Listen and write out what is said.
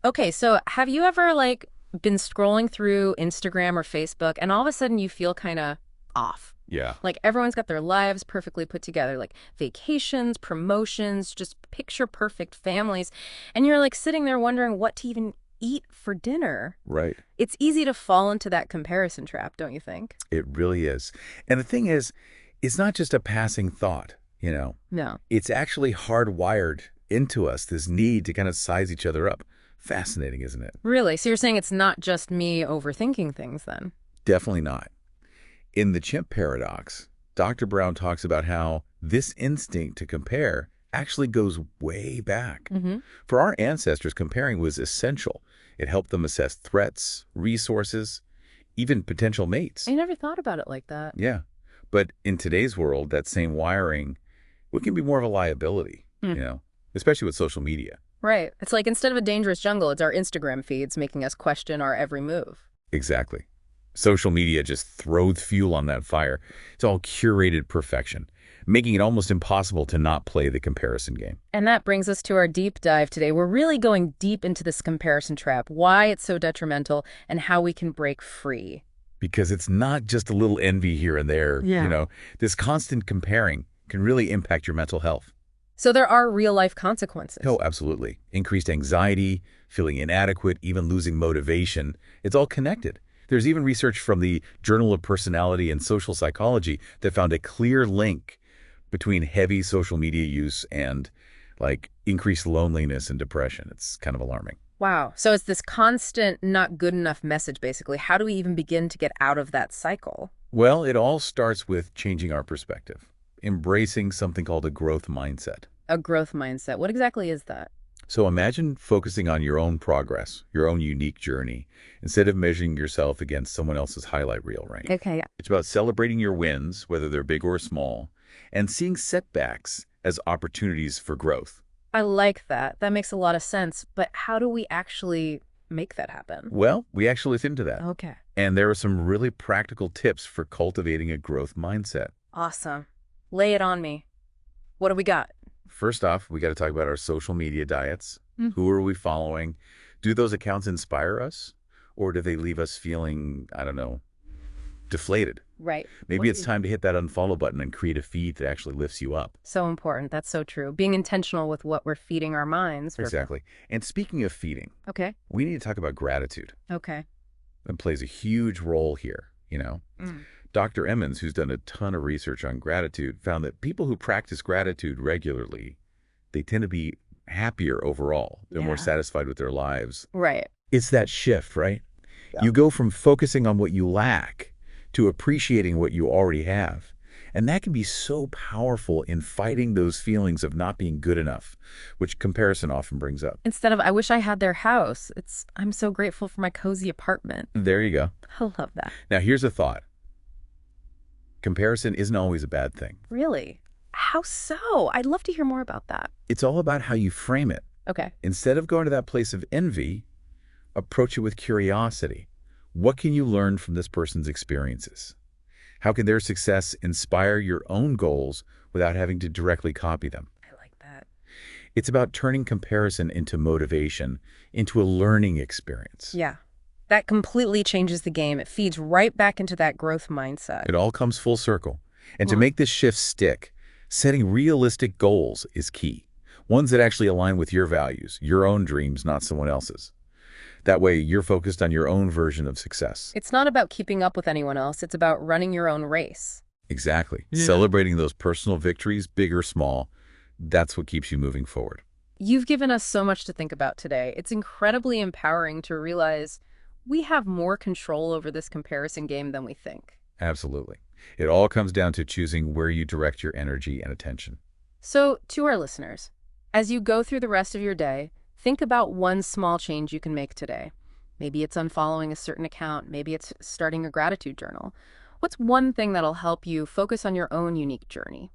Okay, so have you ever been scrolling through Instagram or Facebook and all of a sudden you feel kind of off? Yeah. Like everyone's got their lives perfectly put together, like vacations, promotions, just picture perfect families. And you're like sitting there wondering what to even eat for dinner. Right. It's easy to fall into that comparison trap, don't you think? It really is. And the thing is, it's not just a passing thought. No. It's actually hardwired into us, this need to kind of size each other up. Fascinating, isn't it? Really? So you're saying it's not just me overthinking things then? Definitely not. In the chimp paradox, Dr. Brown talks about how this instinct to compare actually goes way back. Mm-hmm. For our ancestors, comparing was essential. It helped them assess threats, resources, even potential mates. I never thought about it like that. Yeah. But in today's world, that same wiring, it can be more of a liability, Hmm. you know, especially with social media. Right. It's like instead of a dangerous jungle, it's our Instagram feeds making us question our every move. Exactly. Social media just throws fuel on that fire. It's all curated perfection, making it almost impossible to not play the comparison game. And that brings us to our deep dive today. We're really going deep into this comparison trap, why it's so detrimental, and how we can break free. Because it's not just a little envy here and there. Yeah. This constant comparing can really impact your mental health. So there are real life consequences. Oh, absolutely. Increased anxiety, feeling inadequate, even losing motivation. It's all connected. There's even research from the Journal of Personality and Social Psychology that found a clear link between heavy social media use and increased loneliness and depression. It's kind of alarming. Wow. So it's this constant not good enough message, basically. How do we even begin to get out of that cycle? Well, it all starts with changing our perspective, embracing something called a growth mindset. A growth mindset. What exactly is that? So imagine focusing on your own progress, your own unique journey, instead of measuring yourself against someone else's highlight reel, right? Okay. It's about celebrating your wins, whether they're big or small, and seeing setbacks as opportunities for growth. I like that. That makes a lot of sense. But how do we actually make that happen? Well, we actually looked into that. Okay. And there are some really practical tips for cultivating a growth mindset. Awesome. Lay it on me. What do we got? First off, we got to talk about our social media diets. Mm. Who are we following? Do those accounts inspire us? Or do they leave us feeling, I don't know, deflated? Right. Maybe it's time to hit that unfollow button and create a feed that actually lifts you up. So important. That's so true. Being intentional with what we're feeding our minds. Exactly. And speaking of feeding, Okay. we need to talk about gratitude. Okay. It plays a huge role here. Mm. Dr. Emmons, who's done a ton of research on gratitude, found that people who practice gratitude regularly, they tend to be happier overall. They're more Yeah. satisfied with their lives. Right. It's that shift, right? Yeah. You go from focusing on what you lack to appreciating what you already have. And that can be so powerful in fighting those feelings of not being good enough, which comparison often brings up. Instead of, I wish I had their house, it's, I'm so grateful for my cozy apartment. There you go. I love that. Now, here's a thought. Comparison isn't always a bad thing. Really? How so? I'd love to hear more about that. It's all about how you frame it. Okay. Instead of going to that place of envy, approach it with curiosity. What can you learn from this person's experiences? How can their success inspire your own goals without having to directly copy them? I like that. It's about turning comparison into motivation, into a learning experience. Yeah. That completely changes the game. It feeds right back into that growth mindset. It all comes full circle. And to Wow. make this shift stick, setting realistic goals is key. Ones that actually align with your values, your own dreams, not someone else's. That way, you're focused on your own version of success. It's not about keeping up with anyone else. It's about running your own race. Exactly. Yeah. Celebrating those personal victories, big or small, that's what keeps you moving forward. You've given us so much to think about today. It's incredibly empowering to realize we have more control over this comparison game than we think. Absolutely. It all comes down to choosing where you direct your energy and attention. So, to our listeners, as you go through the rest of your day, think about one small change you can make today. Maybe it's unfollowing a certain account. Maybe it's starting a gratitude journal. What's one thing that'll help you focus on your own unique journey?